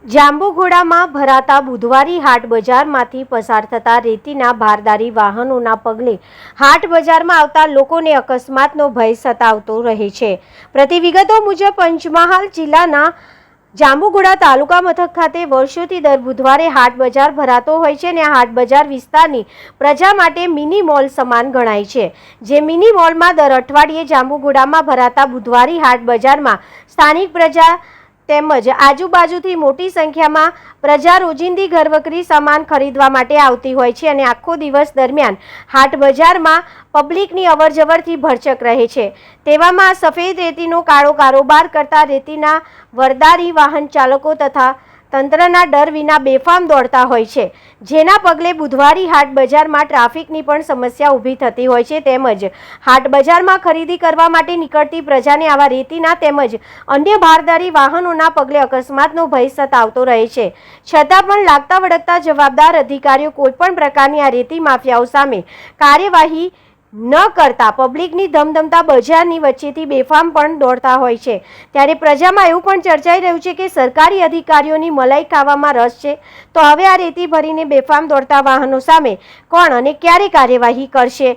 જાંબુઘોડામાં ભરાતા બુધવારી હાટ બજારમાંથી પસાર થતા રેતીના ભારદારી વાહનોના પગલે હાટ બજારમાં આવતા લોકોને અકસ્માતનો ભય સતાવતો રહે છે। પ્રતિ વિગતો મુજબ પંચમહાલ જિલ્લાના જાંબુઘોડા તાલુકા મથક ખાતે વર્ષોથી દર બુધવારે હાટ બજાર ભરાતો હોય છે અને આ હાટ બજાર વિસ્તારની પ્રજા માટે મિની મોલ સમાન ગણાય છે। જે મિની મોલમાં દર અઠવાડિયે જાંબુઘોડામાં ભરાતા બુધવારી હાટ બજારમાં સ્થાનિક પ્રજા તેમજ આજુબાજુથી મોટી સંખ્યામાં પ્રજા રોજિંદી ઘરવકરી સામાન ખરીદવા માટે આવતી હોય છે અને આખો દિવસ દરમિયાન હાટ બજારમાં પબ્લિકની અવરજવરથી ભરચક રહે છે। તેવામાં સફેદ રેતીનો કાળો કારોબાર કરતા રેતીના વરદારી વાહન ચાલકો તથા તંત્રના ડર વિના બેફામ દોડતા હોય છે, જેના પગલે બુધવારી હાટ બજારમાં ટ્રાફિકની પણ સમસ્યા ઊભી થતી હોય છે। તેમજ હાટ બજારમાં ખરીદી કરવા માટે નીકળતી પ્રજાને આવા રેતીના તેમજ અન્ય ભારદારી વાહનોના પગલે અકસ્માતનો ભય સતાવતો રહે છે। છતાં પણ લાગતા વળગતા જવાબદાર અધિકારીઓ કોઈપણ પ્રકારની આ રેતી માફિયાઓ સામે કાર્યવાહી ન કરતા પબ્લિકની ધમધમતા બજારની વચ્ચેથી બેફામ પણ દોડતા હોય છે। ત્યારે પ્રજામાં એવું પણ ચર્ચાઈ રહ્યું છે કે સરકારી અધિકારીઓની મલાઈ ખાવામાં રસ છે, તો હવે આ રેતી ભરીને બેફામ દોડતા વાહનો સામે કોણ અને ક્યારે કાર્યવાહી કરશે?